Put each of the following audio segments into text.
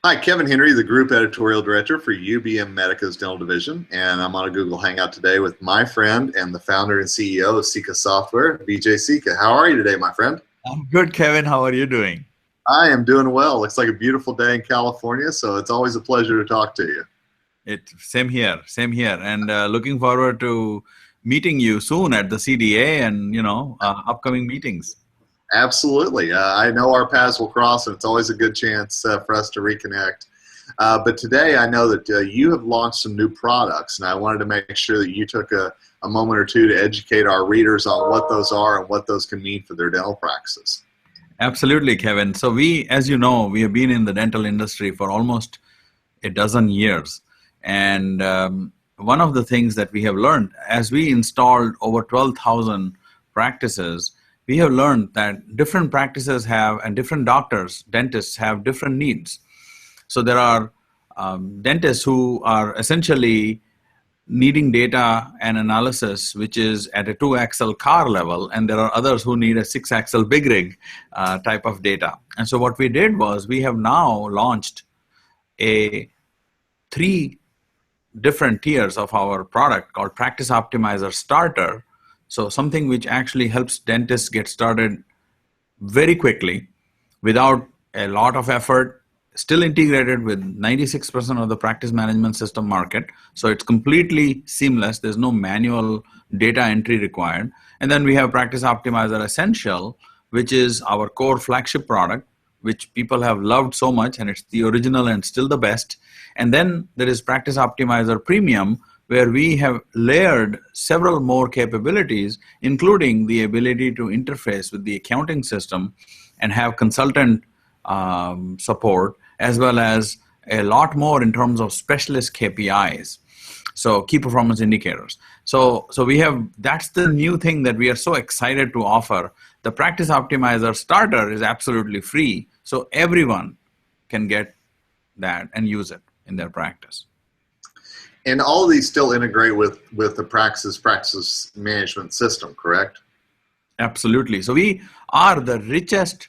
Hi, Kevin Henry, the Group Editorial Director for UBM Medica's Dental Division, and I'm on a Google Hangout today with my friend and the founder and CEO of Sikka Software, Vijay Sikka. How are you today, my friend? I'm good, Kevin. How are you doing? I am doing well. Looks like a beautiful day in California, so it's always a pleasure to talk to you. Same here, and looking forward to meeting you soon at the CDA and upcoming meetings. Absolutely. I know our paths will cross, and it's always a good chance for us to reconnect. But today I know that you have launched some new products, and I wanted to make sure that you took a moment or two to educate our readers on what those are and what those can mean for their dental practices. Absolutely, Kevin. So as you know, we have been in the dental industry for almost a dozen years, and one of the things that we have learned as we installed over 12,000 practices, we have learned that different practices have, and different doctors, dentists have different needs. So there are dentists who are essentially needing data and analysis, which is at a 2-axle car level, and there are others who need a 6-axle big rig type of data. And so what we did was we have now launched a 3 different tiers of our product called Practice Optimizer Starter. So something which actually helps dentists get started very quickly without a lot of effort, still integrated with 96% of the practice management system market. So it's completely seamless. There's no manual data entry required. And then we have Practice Optimizer Essential, which is our core flagship product, which people have loved so much, and it's the original and still the best. And then there is Practice Optimizer Premium, where we have layered several more capabilities, including the ability to interface with the accounting system and have consultant support, as well as a lot more in terms of specialist KPIs, so key performance indicators. So that's the new thing that we are so excited to offer. The Practice Optimizer Starter is absolutely free, so everyone can get that and use it in their practice. And all of these still integrate with the practice management system, correct? Absolutely. So we are the richest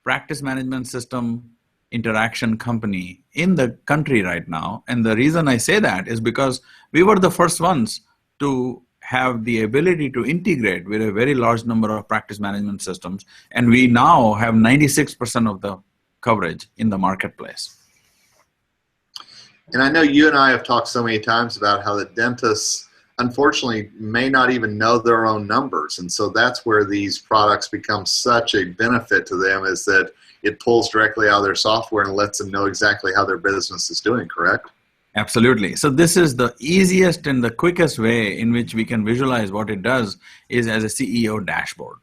practice management system interaction company in the country right now. And the reason I say that is because we were the first ones to have the ability to integrate with a very large number of practice management systems. And we now have 96% of the coverage in the marketplace. And I know you and I have talked so many times about how the dentists, unfortunately, may not even know their own numbers. And so that's where these products become such a benefit to them, is that it pulls directly out of their software and lets them know exactly how their business is doing, correct? Absolutely. So this is the easiest and the quickest way in which we can visualize what it does is as a CEO dashboard.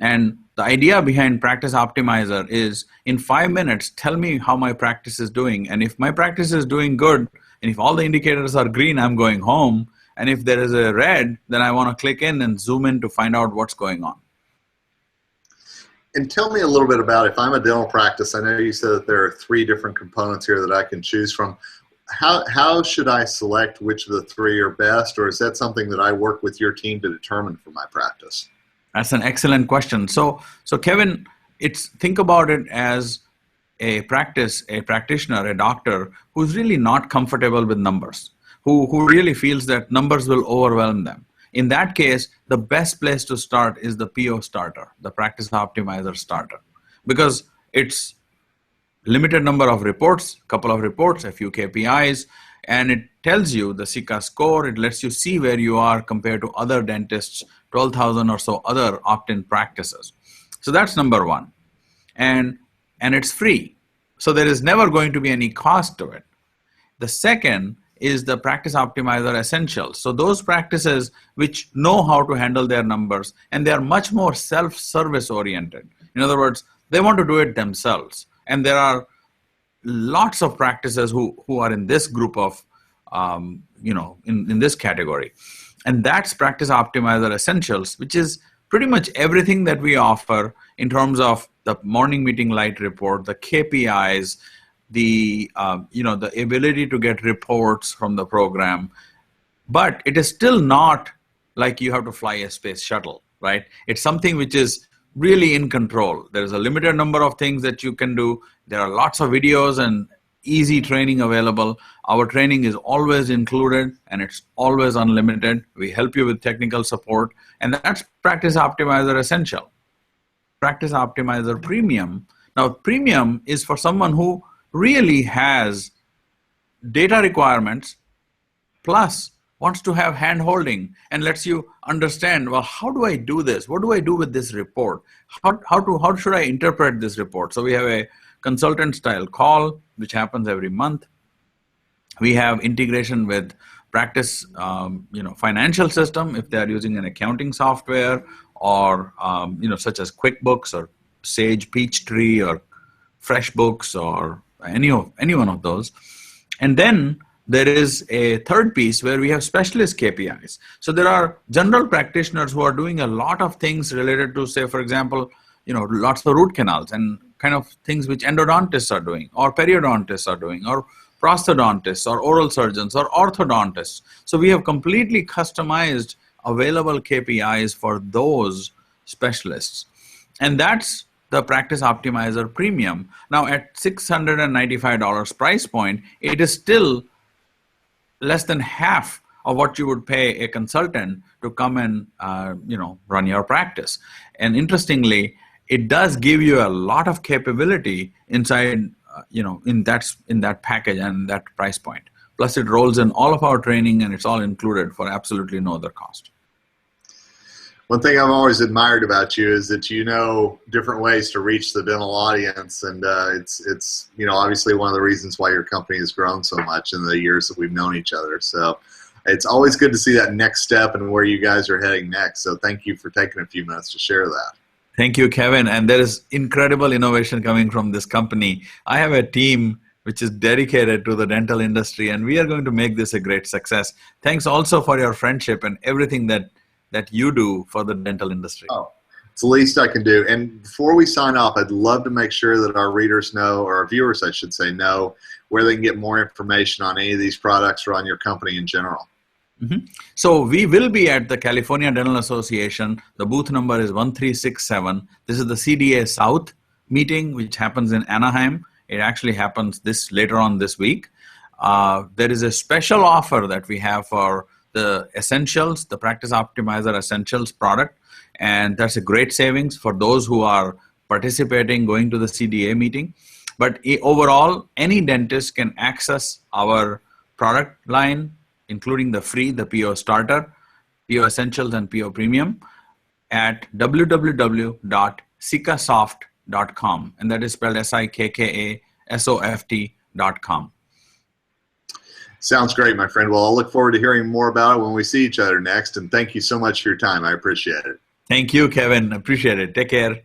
And the idea behind Practice Optimizer is, in 5 minutes, tell me how my practice is doing. And if my practice is doing good, and if all the indicators are green, I'm going home. And if there is a red, then I want to click in and zoom in to find out what's going on. And tell me a little bit about, if I'm a dental practice, I know you said that there are 3 different components here that I can choose from. How should I select which of the 3 are best, or is that something that I work with your team to determine for my practice? That's an excellent question. So Kevin, think about it as a practitioner, a doctor who's really not comfortable with numbers, who really feels that numbers will overwhelm them. In that case, the best place to start is the PO Starter, the Practice Optimizer Starter, because it's limited number of reports, couple of reports, a few KPIs, and it tells you the Sikka score. It lets you see where you are compared to other dentists, 12,000 or so other opt-in practices. So that's number one. And it's free. So there is never going to be any cost to it. The second is the Practice Optimizer Essentials. So those practices which know how to handle their numbers, and they are much more self-service oriented. In other words, they want to do it themselves. And there are lots of practices who are in this group of, in this category. And that's Practice Optimizer Essentials, which is pretty much everything that we offer in terms of the morning meeting light report, the KPIs, the ability to get reports from the program. But it is still not like you have to fly a space shuttle, right? It's something which is really in control. There is a limited number of things that you can do. There are lots of videos and easy training available. Our training is always included and it's always unlimited. We help you with technical support, and that's Practice Optimizer Essential. Practice Optimizer Premium. Now, Premium is for someone who really has data requirements plus wants to have hand holding and lets you understand, well, how do I do this? What do I do with this report? How should I interpret this report? So we have a consultant style call, which happens every month. We have integration with practice, financial system, if they are using an accounting software, or, such as QuickBooks or Sage Peachtree or FreshBooks or any one of those. And then there is a third piece where we have specialist KPIs. So there are general practitioners who are doing a lot of things related to, say, for example, lots of root canals and kind of things which endodontists are doing, or periodontists are doing, or prosthodontists, or oral surgeons, or orthodontists. So we have completely customized available KPIs for those specialists. And that's the Practice Optimizer Premium. Now at $695 price point, it is still less than half of what you would pay a consultant to come and run your practice. And interestingly, it does give you a lot of capability inside in that package and that price point. Plus it rolls in all of our training, and it's all included for absolutely no other cost. One thing I've always admired about you is that you know different ways to reach the dental audience, and it's obviously one of the reasons why your company has grown so much in the years that we've known each other. So it's always good to see that next step and where you guys are heading next. So thank you for taking a few minutes to share that. Thank you, Kevin. And there is incredible innovation coming from this company. I have a team which is dedicated to the dental industry, and we are going to make this a great success. Thanks also for your friendship and everything that you do for the dental industry. Oh, it's the least I can do. And before we sign off, I'd love to make sure that our readers know, or our viewers, I should say, know where they can get more information on any of these products or on your company in general. Mm-hmm. So we will be at the California Dental Association. The booth number is 1367. This is the CDA South meeting, which happens in Anaheim. It actually happens later on this week. There is a special offer that we have for the Essentials, the Practice Optimizer Essentials product, and that's a great savings for those who are participating, going to the CDA meeting. But overall, any dentist can access our product line, including the PO Starter, PO Essentials, and PO Premium at www.sikkasoft.com, and that is spelled SIKKASOFT.com. Sounds great, my friend. Well, I'll look forward to hearing more about it when we see each other next, and thank you so much for your time. I appreciate it. Thank you, Kevin. Appreciate it. Take care.